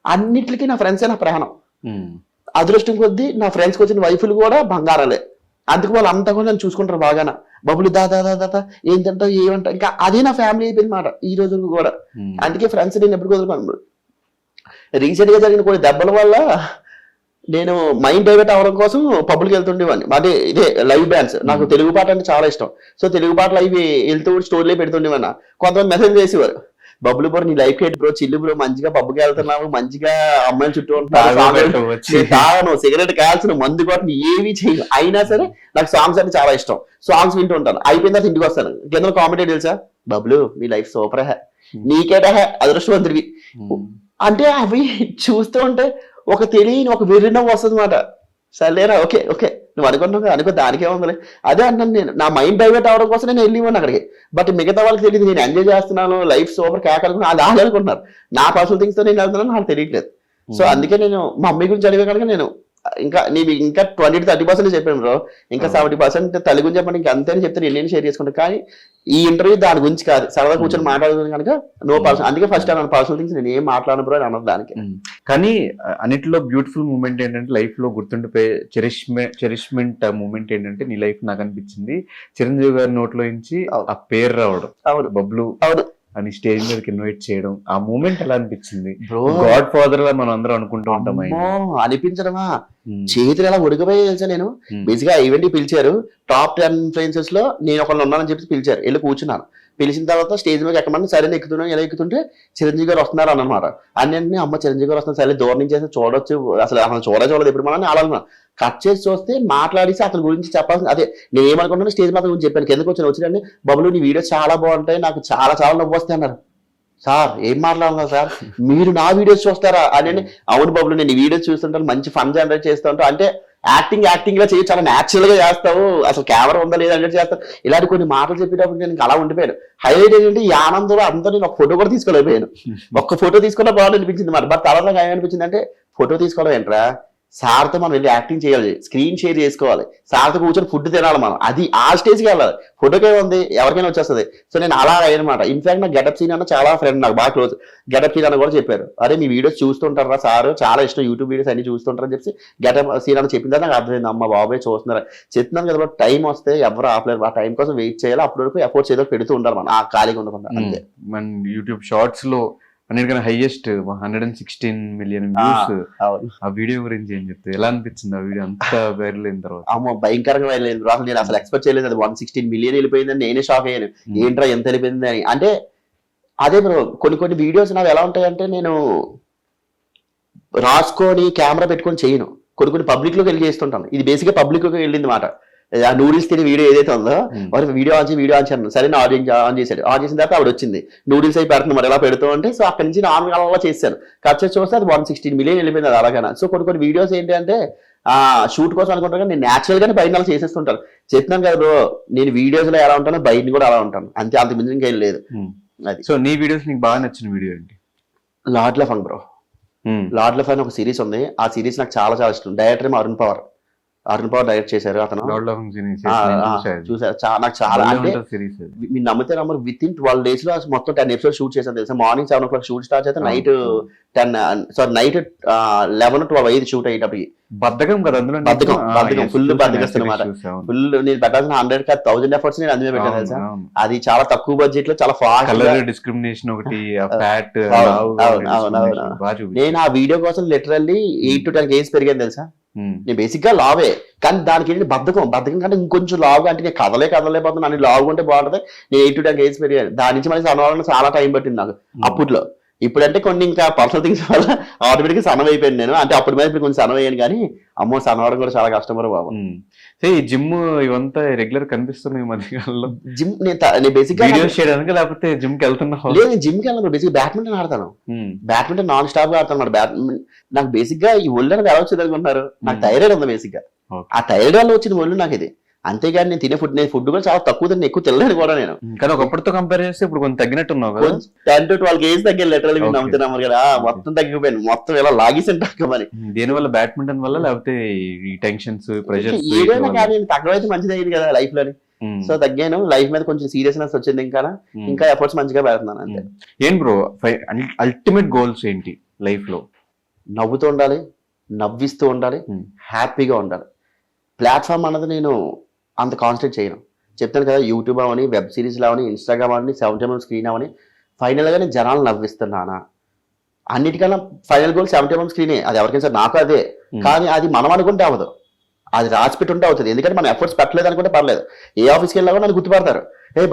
అన్నిటికీ నా ఫ్రెండ్సే నా ప్రాణం. అదృష్టం కొద్దీ నా ఫ్రెండ్స్కి వచ్చిన వైఫులు కూడా బంగారాలే. అందుకు వాళ్ళు అంతా కూడా నన్ను చూసుకుంటారు బాగానే. బబ్బులు దాదా ఏంటంటావు ఏమంటా, ఇంకా అదే నా ఫ్యామిలీ అయిపోయింది మాట ఈ రోజు కూడా. అందుకే ఫ్రెండ్స్ నేను ఎప్పుడు కుదురుకోను. రీసెంట్ గా జరిగిన కొన్ని దెబ్బల వల్ల నేను మైండ్ డైవర్ట్ అవ్వడం కోసం పబ్లిక్ వెళ్తుండేవాడిని. అదే ఇదే లైవ్ బ్యాండ్స్. నాకు తెలుగు పాట అంటే చాలా ఇష్టం. సో తెలుగు పాటలు అవి వెళ్తూ స్టోరీలో పెడుతుండేవాడిని. కొంతమంది మెసేజ్ చేసేవారు, బబ్బులు బ్రో నీ లైఫ్ ఏంటి బ్రో, చిల్లు బ్రో, మంచిగా పబ్కి వెళ్తున్నావు, మంచిగా అమ్మాయిల చుట్టూ ఉంటాను, సిగరెట్ కాల్సిన, మందు కొట్టిన, ఏవి చేయను. అయినా సరే నాకు సాంగ్స్ అంటే చాలా ఇష్టం. సాంగ్స్ వింటూ ఉంటాను. అయిపోయిన తర్వాత ఇంటికి వస్తాను. కింద కామెంట్ తెలుసా, బబ్బులు నీ లైఫ్ సూపర్ హే, నీకేట హే, అదృష్టవంతుడివి అంటే. అవి చూస్తూ ఉంటే ఒక తెలియని ఒక విరినవ్వు వస్తుంది మాట. సరేరా, ఓకే నువ్వు అనుకో దానికే ఉందిలే. అదే అన్నాను నేను. నా మైండ్ డైవర్ట్ అవడం కోసం నేను వెళ్ళి ఉన్నాను అక్కడికి. బట్ మిగతా వాళ్ళకి తెలియదు నేను ఎంజాయ్ చేస్తున్నాను, లైఫ్ సూపర్ కేకలుకున్నా, అది వాళ్ళు అనుకుంటున్నారు. నా పర్సనల్ థింగ్స్ తో నేను వెళ్తున్నాను, నాకు తెలియట్లేదు. సో అందుకే నేను మా మమ్మీ గురించి అడిగే కనుక నేను ఇంకా 20-30% చెప్పాను బ్రో. ఇంకా 70% తల్లి గురించి చెప్పండి, ఇంకా అంతే అని చెప్తాను. ఎన్ని షేర్ చేసుకుంటాను. కానీ ఈ ఇంటర్వ్యూ దాని గురించి కాదు, సరదా కూర్చొని మాట్లాడుతుంది కనుక నో పర్సనల్. అందుకే ఫస్ట్ టైం పర్సనల్ థింగ్స్ నేను ఏం మాట్లాడను బ్రో అని అన్నది దానికి. కానీ అన్నిటిలో బ్యూటిఫుల్ మూమెంట్ ఏంటంటే, లైఫ్ లో గుర్తుండిపోయే చెరిష్మెంట్ మూమెంట్ ఏంటంటే, నీ లైఫ్ నాకు అనిపించింది చిరంజీవి గారి నోట్లో నుంచి ఆ పేరు రావడం. అవును, బబ్లు అని స్టేజ్ మీదకి ఇన్వైట్ చేయడం, ఆ మూమెంట్ ఎలా అనిపించింది? గాడ్ ఫాదర్ గా మనం అందరం అనుకుంటూ ఉంటాం. అనిపించడమా, చేతులు ఎలా ఉడికిపోయి తెలుసా. నేను బేసిక్ గా ఈవెంట్ పిలిచారు, టాప్ 10 ఇన్ఫ్లుయెన్సర్స్ లో నేను ఒకళ్ళు ఉన్నానని చెప్పి పిలిచారు. వెళ్ళి కూర్చున్నాను. పిలిచిన తర్వాత స్టేజ్ మీద ఎక్కమని సరే ఎక్కుతున్నాను. ఎలా ఎక్కుతుంటే చిరంజీవి గారు వస్తున్నారు అన్నమాట. అన్నింటినీ అమ్మ చిరంజీవి గారు వస్తున్నారు, సరే దూరం నుంచి చూడొచ్చు, అసలు చూడలేదు ఎప్పుడు మనం అలా కట్ చేసి చూస్తే మాట్లాడేసి అతని గురించి చెప్పాల్సింది. అదే నేను ఏమనుకుంటున్నాను, స్టేజ్ మీద గురించి చెప్పాను. కిందకు వచ్చినండి, బబ్బులు నీ వీడియోస్ చాలా బాగుంటాయి, నాకు చాలా నవ్వు వస్తాయి అన్నారు. సార్ ఏం మాట్లాడుతున్నారు సార్, మీరు నా వీడియోస్ చూస్తారా అని. అవును బాబులు, నేను ఈ వీడియోస్ చూస్తుంటాను, మంచి ఫన్ జనరేట్ చేస్తూ ఉంటాను. అంటే యాక్టింగ్ గా చేయి, చాలా న్యాచురల్ గా చేస్తావు, అసలు కెమెరా ఉందా లేదా అంటే చేస్తావు. ఇలాంటి కొన్ని మాటలు చెప్పేటప్పుడు నేను అలా ఉండిపోయాను. హైలైట్ ఏంటంటే ఈ ఆనందంలో అందరూ నేను ఒక ఫోటో కూడా తీసుకోలేకపోయాను. ఒక్క ఫోటో తీసుకున్నా బాగుంది అనిపించింది మాట. బట్ తర్వాత నాకు ఏమనిపించింది అంటే, ఫోటో తీసుకోవడం ఏంట్రా, సార్తో మనం వెళ్ళి యాక్టింగ్ చేయాలి, స్క్రీన్ షేర్ చేసుకోవాలి, సార్తో కూర్చొని ఫుడ్ తినాలి మనం, అది ఆ స్టేజ్కి వెళ్ళాలి. ఫోటోకే ఉంది, ఎవరికైనా వచ్చేస్తుంది. సో నేను అలా అయ్యనమాట. ఇన్ఫాక్ట్ నాకు గెటప్ సీన్ అన్న చాలా ఫ్రెండ్, నాకు బాగా క్లోజ్. గెటప్ సీన్ అన్న కూడా చెప్పారు, అరే మీ వీడియోస్ చూస్తుంటారా సార్, చాలా ఇష్టం యూట్యూబ్ వీడియోస్ అన్ని చూస్తుంటారని చెప్పి గెటప్ సీన్ అని చెప్పిన తర్వాత నాకు అర్థమైంది, అమ్మ బాబాయ్ చూస్తున్నారు. చెప్తున్నాను కదా, టైం వస్తే ఎవరు ఆపలేరు, ఆ టైం కోసం వెయిట్ చేయాలి. అప్పటి వరకు ఎఫర్ట్స్ ఏదో పెడుతూ ఉండాలి మనం, ఆ ఖాళీగా ఉండకుండా. అంతే. మన యూట్యూబ్ షార్ట్స్ లో అన్నిటికన్నా హైయెస్ట్ 116 మిలియన్ వ్యూస్ ఆ వీడియో గురించి ఏం చెప్తే ఎలా అనిపించింది? ఆ వీడియో అంత వైరల్ అయిన తర్వాత అమ్మో భయంకరంగా వెళ్ళింది బ్రో. నేను అసలు ఎక్స్పెక్ట్ చేయలేదు, అది 116 మిలియన్ వెళ్ళిపోయిందని నేనే షాక్ అయ్యాను. ఏంట్రా ఎంత వెళ్ళిపోయింది అని. అంటే అదే బ్రో, కొన్ని వీడియోస్ నాకు ఎలా ఉంటాయంటే, నేను రాసుకొని కెమెరా పెట్టుకొని చేయను, కొన్ని పబ్లిక్ లోకి వెళ్ళి చేస్తుంటాను. ఇది బేసిక్ గా పబ్లిక్ లోకి వెళ్ళింది మాట. ఆ నూడిల్స్ తిని వీడియో ఏదైతే ఉందో, వారు వీడియో ఆన్ చేయాలి. సరే నా ఆన్ చేశాడు. ఆన్ చేసిన తర్వాత ఆవిడ వచ్చింది, నూడిల్స్ అయి పెడుతుంది మరి ఎలా పెడుతూ అంటే, సో అక్కడి నుంచి నార్మల్ చేశాను. కట్ చేసి చూస్తే అది 116 మిలియన్ వెళ్ళిపోయింది. అది అలాగైనా. సో కొన్ని వీడియోస్ ఏంటి అంటే, షూట్ కోసం అనుకుంటాను కానీ నేను న్యాచురల్ గానే బయట అలా చేసేస్తుంటాను. చెప్తున్నాను కదా బ్రో, నేను వీడియోస్ లో ఎలా ఉంటానో బయట కూడా అలా ఉంటాను, అంతే. అంత మించి ఇంకేం లేదు. అది. సో నీ వీడియోస్ నీకు బాగా నచ్చిన వీడియో ఏంటి? లార్డ్ లఫన్ బ్రో. లార్డ్ లఫన్ ఒక సిరీస్ ఉంది, ఆ సిరీస్ నాకు చాలా చాలా ఇష్టం. డైరెక్టర్ ఏమో అరుణ్ పవర్ డైరెక్ట్ చేశారు అతను. చూసారు, నాకు చాలా అంటే మీరు నమ్మితే నమ్మరు, విత్ ఇన్ 12 days లో మొత్తం 10 episodes షూట్ చేశాను తెలుసా. మార్నింగ్ 7 o'clock షూట్ స్టార్ట్ అయితే నైట్ 11-12 అయ్యేది షూట్ అయ్యేటప్పటికి. బద్దకం కదా అందులో, బద్దకం ఫుల్ బద్దకస్తున్నమాట. ఫుల్ నేను పెట్టాల్సిన 100,000 ఎఫర్ట్స్ నేను అందులో పెట్టాను తెలుసా. అది చాలా తక్కువ బడ్జెట్ లో చాలా ఫాస్ట్ డిస్క్రిమినేషన్ ఒకటి, ఫ్యాట్. నేను ఆ వీడియో కోసం లిటరల్లీ 8 to 10 kgs పెరిగాను తెలుసా. నేను బేసిక్ గా లావే, కానీ దానికి ఏంటి బద్దకం కంటే ఇంకొంచెం లావుగా, అంటే నేను కదలేకపోతున్నా, నన్ను లావుగా ఉంటే బాగుంటుంది. నేను 8 to 10 kgs పెరిగాను. దాని నుంచి మనకి సన్నవాళ్ళని చాలా టైం పట్టింది నాకు అప్పట్లో. ఇప్పుడంటే కొన్ని ఇంకా పర్సనల్ థింగ్స్ వల్ల ఆటోమేటిక్ గా సన్నం అయిపోయాను నేను. అంటే అప్పటి మీద ఇప్పుడు కొంచెం సన్నం అయ్యాను, కానీ అమ్మో సన్నవడం కూడా చాలా కష్టమరు బాబు. ఈ జిమ్ ఇవంతా రెగ్యులర్ కనిపిస్తున్నాయి మధ్యకాలంలో. జిమ్ నేను బేసిక్ గా వీడియోస్ చేయడానికి, లేకపోతే జిమ్ కి వెళ్తున్నా? లేదు, నేను జిమ్ కి వెళ్ళను. బేసిక్ బ్యాడ్మింటన్ ఆడతాను. బ్యాడ్మింటన్ నాన్ స్టాప్ గా ఆడతాను. నాకు బేసిక్ గా ఈ ఒళ్ళు అనేది ఎలా వచ్చింది అనుకుంటున్నారు, నాకు థైరాయిడ్ ఉంది బేసిక్ గా. ఆ థైరాయిడ్ వల్ల వచ్చిన ఒళ్ళు నాకు ఇది. అంతేగాని నేను తినే ఫుడ్ కూడా చాలా తక్కువ తిని, ఎక్కువ తినలేదు కూడా నేను. కానీ ఒకప్పటితో కంపేర్ చేస్తే ఇప్పుడు కొంచెం తగ్గినట్టున్నావు కదా. 10 to 12 kgs తగ్గి లిటరల్ గా నమ్ముతున్నాము కదా. మొత్తం తగ్గిపోయాను, మొత్తం ఇలా లాగేసి మరి. దేని వల్ల? బ్యాడ్మింటన్ వల్ల, లేకపోతే ఈ టెన్షన్స్, ప్రెషర్స్? ఏదైనా కానీ తగ్గడం మంచిది అయింది కదా లైఫ్ లోని. సో తగ్గాను, లైఫ్ మీద కొంచెం సీరియస్నెస్ వచ్చింది, ఇంకా ఎఫర్ట్స్ మంచిగా పెడుతున్నాను అంతే. ఏం బ్రో అల్టిమేట్ గోల్స్ ఏంటి లైఫ్ లో? నవ్వుతూ ఉండాలి, నవ్విస్తూ ఉండాలి, హ్యాపీగా ఉండాలి. ప్లాట్ఫామ్ అన్నది నేను అంత కాన్సన్ట్రేట్ చేయను. చెప్తాను కదా, యూట్యూబ్ అవని, వెబ్ సిరీస్లో అవని, ఇన్స్టాగ్రామ్ అవని, 70mm స్క్రీన్ అవని, ఫైనల్గా నేను జనాలు నవ్విస్తున్నానా, అన్నిటికన్నా ఫైనల్ గోల్ 70mm స్క్రీనే. అది ఎవరికైనా సరే, నాకు అదే. కానీ అది మనం అనుకుంటే అవ్వదు, అది రాసిపెట్టి ఉంటే అవుతుంది. ఎందుకంటే మనం ఎఫర్ట్స్ పెట్టలేదు అనుకుంటే పర్లేదు. ఏ ఆఫీస్కి వెళ్ళినా కూడా నన్ను గుర్తుపడతారు,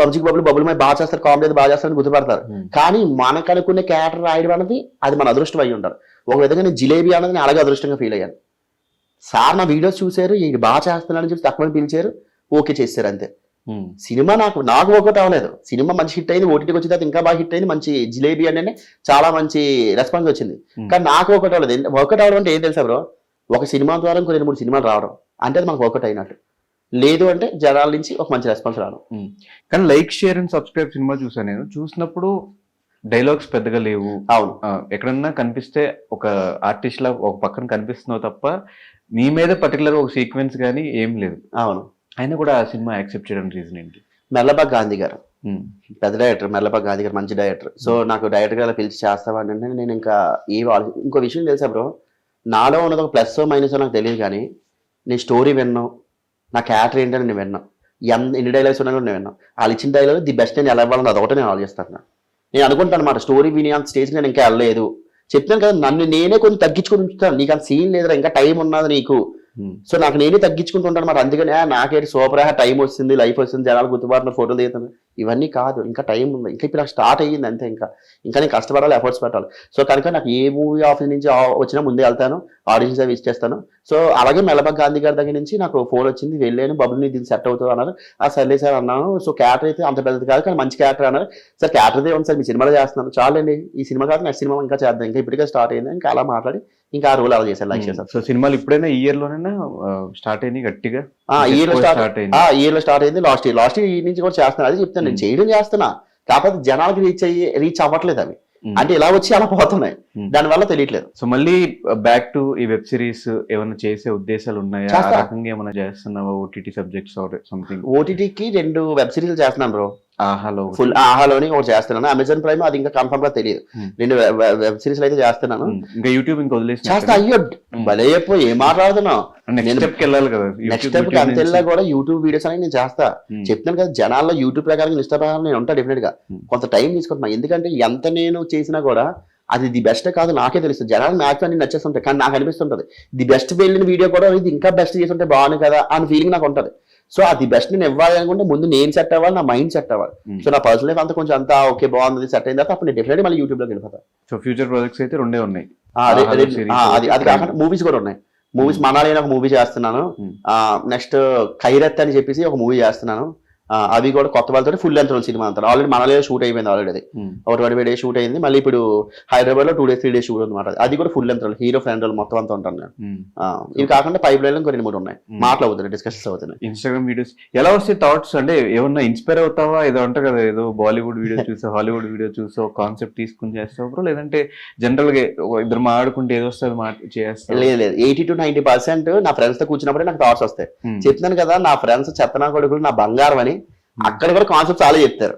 బబ్జీకి బబ్బులు మై బాగా చేస్తారు, కామెడీ బాగా చేస్తారని గుర్తుపడతారు. కానీ మనకు అనుకునే క్యారెక్టర్ రాయడం అనేది అది మన అదృష్టం అయి ఉంటారు. ఒక విధంగా నేను జిలేబీ అనేది నేను అలాగే అదృష్టంగా ఫీల్ అయ్యాను. సార్ నా వీడియోస్ చూశారు, ఇది బాగా చేస్తున్నారని చెప్పి తక్కువ పిలిచారు, ఓకే చేశారు అంతే. సినిమా నాకు వర్కౌట్ అవ్వలేదు. సినిమా మంచి హిట్ అయింది, ఓటీటీకి వచ్చిన తర్వాత ఇంకా బాగా హిట్ అయింది, మంచి జిలేబీ అనేది చాలా మంచి రెస్పాన్స్ వచ్చింది. కానీ నాకు వర్కౌట్ అవ్వలేదు. వర్కౌట్ అవ్వడం అంటే ఏం తెలుసా బ్రో, ఒక సినిమా ద్వారా ఇంకో 2-3 సినిమాలు రావడం అంటే అది మనకు వర్కౌట్ అయినట్టు. లేదు అంటే జనాల నుంచి ఒక మంచి రెస్పాన్స్ రావడం. కానీ like, share and subscribe cinema చూసాను నేను. చూసినప్పుడు డైలాగ్స్ పెద్దగా లేవు. అవును, ఎక్కడన్నా కనిపిస్తే ఒక ఆర్టిస్ట్ లా ఒక పక్కన కనిపిస్తున్నావు తప్ప నీ మీద పర్టికులర్ ఒక సీక్వెన్స్ కానీ ఏం లేదు. అవును, అయినా కూడా ఆ సినిమా యాక్సెప్ట్ చేయడం రీజన్ ఏంటి? మెల్లబాగ్ గాంధీ గారు పెద్ద డైరెక్టర్, మెల్లబాగ్ గాంధీ గారు మంచి డైరెక్టర్. సో నాకు డైరెక్టర్ గారు పిలిచి చేస్తామని అంటే నేను ఇంకా ఇంకో విషయం తెలుసా బ్రో, నాలో ఉన్నది ఒక ప్లస్ మైనస్ నాకు తెలియదు, కానీ నేను స్టోరీ విన్నాను, నా క్యారెక్టర్ ఏంటని నేను విన్నాను, ఎన్ని డైలాగ్స్ ఉన్నా కూడా నేను విన్నాను. వాళ్ళు ఇచ్చిన డైలాగ్ ది బెస్ట్ నేను ఎలా ఇవ్వాలని అదొకటి నేను ఆలోచిస్తాను. నేను అనుకుంటాను అనమాట, స్టోరీ విని అంత స్టేజ్కి నేను ఇంకా వెళ్ళలేదు. చెప్తాను కదా, నన్ను నేనే కొంచెం తగ్గించుకుని ఉంచుతాను. నీకు అంత సీన్ లేదురా, ఇంకా టైం ఉన్నది నీకు, సో నాకు నేనే తగ్గించుకుంటుంటాను అనమాట. అందుకని నాకేంటి సూపర్ టైం వస్తుంది, లైఫ్ వస్తుంది, జనాలు గుర్తుపడుతున్న ఫోటోలు దిగుతాను, ఇవన్నీ కాదు, ఇంకా టైం ఉంది, ఇంకా ఇప్పుడు నాకు స్టార్ట్ అయ్యింది అంతే, ఇంకా నేను కష్టపడాలి, ఎఫర్ట్స్ పెట్టాలి. సో కనుక నాకు ఏ మూవీ ఆఫీస్ నుంచి వచ్చినా ముందే వెళ్తాను, ఆడిషన్స్ అవి ఇచ్చేస్తాను. సో అలాగే మెల్లబాగ్ గాంధీ గారి దగ్గర నుంచి నాకు ఫోన్ వచ్చింది, వెళ్ళాను, బబుల్ని దీన్ని సెట్ అవుతుంది అన్నారు. సర్లే సార్ అన్నాను. సో క్యారెక్టర్ అయితే అంత పెద్దది కాదు కానీ మంచి క్యారెక్టర్ అన్నారు. సార్ క్యారెక్టర్ ఉంది సార్, మీ సినిమాలో చేస్తున్నాను, చాలండి ఈ సినిమా కాదు నెక్స్ట్ సినిమా ఇంకా చేద్దాం, ఇంకా ఇప్పటికే స్టార్ట్ అయింది, ఇంకా అలా మాట్లాడి ఇంకా ఆ రోల్ అలా చేశాను, లైక్ చేశాను. సో సినిమాలు ఇప్పుడైనా ఈ ఇయర్ లోనైనా స్టార్ట్ అయింది గట్టిగా? ఇయర్ లో స్టార్ట్ అయింది, లాస్ట్ ఇయర్ నుంచి కూడా చేస్తున్నాను. అది చెప్తాను, నేను చేయడం చేస్తున్నా, కాకపోతే జనాలకి రీచ్ అవ్వట్లేదు అవి, అంటే ఇలా వచ్చి అలా పోతున్నాయి, దానివల్ల తెలియట్లేదు. సో మళ్ళీ బ్యాక్ టు ఈ వెబ్ సిరీస్ ఏమైనా చేసే ఉద్దేశాలు ఉన్నాయా? ఆ రకంగా ఏమైనా చేస్తున్నావా? OTT subjects or something? ఓటీటీకి 2 వెబ్ సిరీస్ చేస్తున్నాను బ్రో. ఆహాలో ఫుల్ ఆహాలోని ఒకటి చేస్తున్నాను, అమెజాన్ ప్రైమ్ అది ఇంకా కన్ఫర్మ్ గా తెలియదు. 2 వెబ్ సిరీస్ అయితే చేస్తున్నాను. ఇంకా యూట్యూబ్ ఇంకా వదిలేసి చేస్తా. అయ్యో భలే చెప్పు, ఏం మాట్లాడుతున్నావు, వెళ్ళాలి కదా నెక్స్ట్ స్టెప్ కి అంతెల్లా కూడా యూట్యూబ్ వీడియోస్ అనేది నేను చేస్తా. చెప్తాను కదా, జనాల్లో యూట్యూబ్ ప్రకారం ఇష్ట ప్రకారం నేను ఉంటా డెఫినెట్ గా. కొంత టైం తీసుకుంటున్నా, ఎందుకంటే ఎంత నేను చేసినా కూడా అది ది బెస్ట్ కాదు నాకే తెలుస్తుంది. జనాలు మ్యాచ్ అన్ని నచ్చేస్తుంటాయి, కానీ నాకు అనిపిస్తుంటది ది బెస్ట్ వెళ్ళిన వీడియో కూడా ఇది ఇంకా బెస్ట్ చేస్తుంటే బాగుంది కదా అని ఫీలింగ్ నాకు ఉంటది. సో అది బెస్ట్ నేను ఇవ్వాలి అనుకుంటే ముందు నేను సెట్ అవ్వాలి, నా మైండ్ సెట్ అవ్వాలి. సో నా పర్సనల్ లైఫ్ అంతా కొంచెం అంతా ఓకే బాగుంది సెట్ అయిన తర్వాత అప్పుడు నేను డెఫినెట్లీ మళ్ళీ యూట్యూబ్ లోకి వెళ్ళిపోతాను. సో ఫ్యూచర్ ప్రాజెక్ట్స్ అయితే 2 ఉన్నాయి. అది కాకుండా మూవీస్ కూడా ఉన్నాయి. మూవీస్ మనాలి ఒక మూవీ చేస్తున్నాను, నెక్స్ట్ ఖైరత్ అని చెప్పేసి ఒక మూవీ చేస్తున్నాను. అవి కూడా కొత్త వాళ్ళతో ఫుల్ లెంత్ సినిమా అంటారు. ఆల్రెడీ మనలో షూట్ అయిపోయింది, ఆల్రెడీ అది ఒక 25 days షూట్ అయింది. మళ్ళీ ఇప్పుడు హైదరాబాద్ లో 2 days 3 days షూట్ అనమాట. అది కూడా ఫుల్ లెంత్ హీరో ఫ్రెండ్ మొత్తం అంతా ఉంటాను నేను. ఇవి కాకుండా పైప్ లైన్ లో 2-3 ఉన్నాయి, మాట్లాడుతున్నాయి, డిస్కషన్స్ అవుతున్నాయి. ఇన్స్టాగ్రామ్ వీడియోస్ ఎలా వస్తాయి థాట్స్? అంటే ఏమన్నా ఇన్స్పైర్ అవుతావా? ఏదో అంటారు కదా, ఏదో బాలీవుడ్ వీడియో చూసో హాలీవుడ్ వీడియో చూసో కాన్సెప్ట్ తీసుకుని చేస్తావు, లేదంటే జనరల్ గా ఇద్దరు మాట్లాడుకుంటే ఏదో వస్తుంది చేస్తావు? లేదు 80 to 90% నా ఫ్రెండ్స్ తో కూర్చున్నప్పుడే నాకు థాట్స్ వస్తాయి. చెప్తున్నాను కదా, నా ఫ్రెండ్స్ చెత్తనా కొడుకులు నా బంగారం అని, అక్కడ కూడా కాన్సెప్ట్ చాలా చెప్తారు.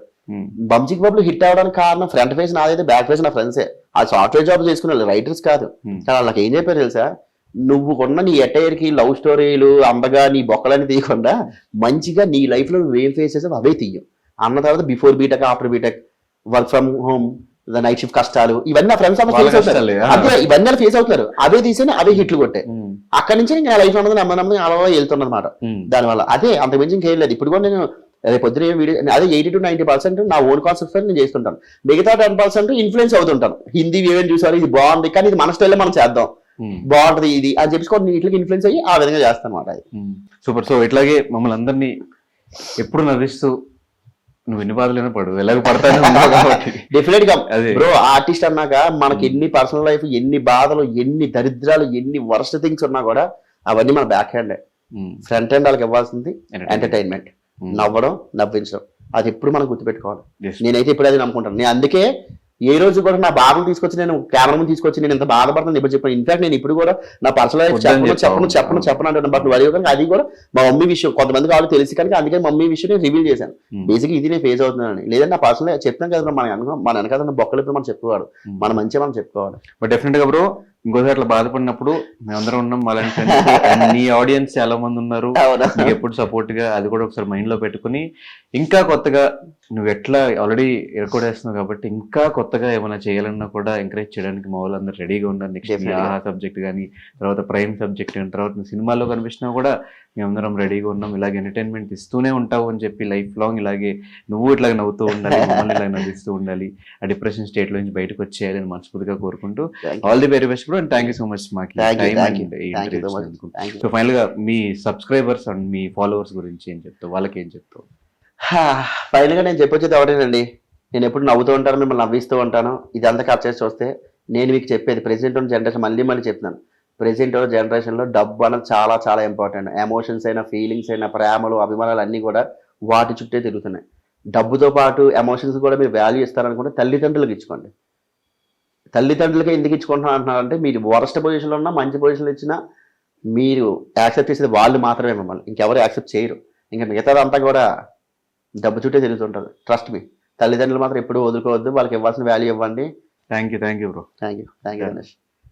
బంచిక్ బాబులు హిట్ అవ్వడానికి కారణం ఫ్రంట్ ఫేస్ నాదైతే బ్యాక్ ఫేస్ నా ఫ్రెండ్సే. ఆ సాఫ్ట్వేర్ జాబ్ చేసుకునే రైటర్స్ కాదు. కానీ వాళ్ళకి ఏం చెప్పారు తెలుసా, నువ్వు కొన్న నీ అటైర్ కి లవ్ స్టోరీలు అందగా నీ బొక్కలని తీయకుండా మంచిగా నీ లైఫ్ లో నువ్వేం ఫేస్ చేసావు అవే తీయం అన్న తర్వాత before BTech after BTech work from home night shift కష్టాలు ఇవన్నీ నా ఫ్రెండ్స్ అదే ఇవన్నీ ఫేస్ అవుతున్నారు, అవే తీసేనే అవే హిట్లు కొట్టాయి. అక్కడి నుంచి నా లైఫ్ అన్నది నమ్మనమ్మది అలా వెళ్తున్నది అనమాట. దానివల్ల అదే అంత మించి ఇంకేం లేదు. ఇప్పుడు కూడా నేను అదే పొద్దున వీడియో అదే 80 to 90% నా ఓన్ కాన్సెప్ట్స్ నేను చేస్తుంటాను. మిగతా 10% ఇన్ఫ్లుయెన్స్ అవుతుంటాను. హిందీ ఏమేమి చూసారు, ఇది బాగుంది కానీ ఇది మన స్టైల్లో మనం చేద్దాం, బాగుంటది ఇది అని చెప్పి ఇట్లకి ఇన్ఫ్లుయెన్స్ అయ్యి ఆ విధంగా చేస్తాను అనమాట. సూపర్. సో ఇట్లాగే మమ్మల్ని అందరినీ ఎప్పుడు నవ్విస్తూ నువ్వు ఎన్ని బాధలైనా పడు, ఎలాగ పడతాను డెఫినెట్ గా బ్రో. ఆర్టిస్ట్ అన్నాక మనకి ఎన్ని పర్సనల్ లైఫ్, ఎన్ని బాధలు, ఎన్ని దరిద్రాలు, ఎన్ని వర్స్ట్ థింగ్స్ ఉన్నా కూడా అవన్నీ మన బ్యాక్ హ్యాండ్. ఫ్రంట్ హ్యాండ్ వాళ్ళకి ఇవ్వాల్సింది ఎంటర్టైన్మెంట్, నవ్వడం, నవ్వించడం. అది ఎప్పుడు మనం గుర్తుపెట్టుకోవాలి. నేనైతే ఇప్పుడు అది నమ్ముకుంటాను. నేను అందుకే ఏ రోజు కూడా నా బాధను తీసుకొచ్చి నేను కెమెరా ముందు తీసుకొచ్చి నేను ఎంత బాధపడుతుంది ఇప్పుడు చెప్పాను. ఇన్ఫాక్ట్ నేను ఇప్పుడు కూడా నా పర్సనల్ లైఫ్ చెప్పను అంటున్నాను. బట్ నువ్వు అడిగి అది కూడా మా మమ్మీ విషయం కొంతమంది వాళ్ళు తెలిసి కనుక అందుకని మమ్మీ విషయం నేను రివీల్ చేశాను. బేసిక్ ఇది నేను ఫేస్ అవుతున్నాను. లేదంటే నా పర్సనల్ చెప్తాను కదా, మన వెనకాల బొక్కలు ఇప్పుడు మనం చెప్పుకోవాలి, మన మంచిగా మనం చెప్పుకోవాలి. బట్ డెఫినెట్ గా బ్రో ఇంకోసారి అట్లా బాధపడినప్పుడు మేమందరం ఉన్నాం, అలాంటి నీ ఆడియన్స్ చాలా మంది ఉన్నారు, ఎప్పుడు సపోర్ట్ గా అది కూడా ఒకసారి మైండ్ లో పెట్టుకుని ఇంకా కొత్తగా నువ్వు ఎట్లా ఆల్రెడీ రికార్డ్ చేస్తున్నావు కాబట్టి ఇంకా కొత్తగా ఏమైనా చేయాలన్నా కూడా ఎంకరేజ్ చేయడానికి మా వాళ్ళందరూ రెడీగా ఉన్నారు. నెక్స్ట్ ఆహా సబ్జెక్ట్ కానీ, తర్వాత ప్రైమ్ సబ్జెక్ట్ కానీ, తర్వాత సినిమాల్లో కనిపించినా కూడా మేమందరం రెడీగా ఉన్నాం. ఇలాగే ఎంటర్టైన్మెంట్ ఇస్తూనే ఉంటావు అని చెప్పి లైఫ్ లాంగ్ ఇలాగే నువ్వు ఇట్లాగే నవ్వుతూ ఉండాలి, మమ్మల్ని ఇలాగ నవ్విస్తూ ఉండాలి, ఆ డిప్రెషన్ స్టేట్ లో నుంచి బయటకు వచ్చేయాలని మనస్ఫూర్తిగా కోరుకుంటూ all the very best. And thank you so much మాకు. సో ఫైనల్ గా మీ సబ్స్క్రైబర్స్ అండ్ మీ ఫాలోవర్స్ గురించి ఏం చెప్తావు, వాళ్ళకి ఏం చెప్తావు? ఫైనల్ గా నేను చెప్పొచ్చేది ఒకటేనండి, నేను ఎప్పుడు నవ్వుతూ ఉంటాను, మిమ్మల్ని నవ్విస్తూ ఉంటాను. ఇదంతా కట్ చేసి చూస్తే నేను మీకు చెప్పేది ప్రెసెంట్ ఉన్న జనరేషన్ మళ్ళీ చెప్తున్నాను. ప్రెసెంట్ ఉన్న జనరేషన్ లో డబ్బు అనేది చాలా చాలా ఇంపార్టెంట్. ఎమోషన్స్ అయినా, ఫీలింగ్స్ అయినా, ప్రేమలు, అభిమానాలు అన్ని కూడా వాటి చుట్టే తిరుగుతున్నాయి. డబ్బుతో పాటు ఎమోషన్స్ కూడా మీరు వాల్యూ ఇస్తారనుకుంటే తల్లిదండ్రులకు ఇచ్చుకోండి. తల్లిదండ్రులకే ఎందుకు ఇచ్చుకుంటున్నాను అంటున్నారంటే, మీరు వరస్ట్ పొజిషన్లో ఉన్నా, మంచి పొజిషన్లో ఇచ్చినా మీరు యాక్సెప్ట్ చేసేది వాళ్ళు మాత్రమే, మిమ్మల్ని ఇంకెవరు యాక్సెప్ట్ చేయరు. ఇంకా మిగతాదంతా కూడా డబ్బు చుట్టే తిరుగుతుంటారు. ట్రస్ట్ మీ, తల్లిదండ్రులు మాత్రం ఎప్పుడు వదులుకోవద్దు, వాళ్ళకి ఇవ్వాల్సిన వాల్యూ ఇవ్వండి. Thank you bro. Thank you Ganesh.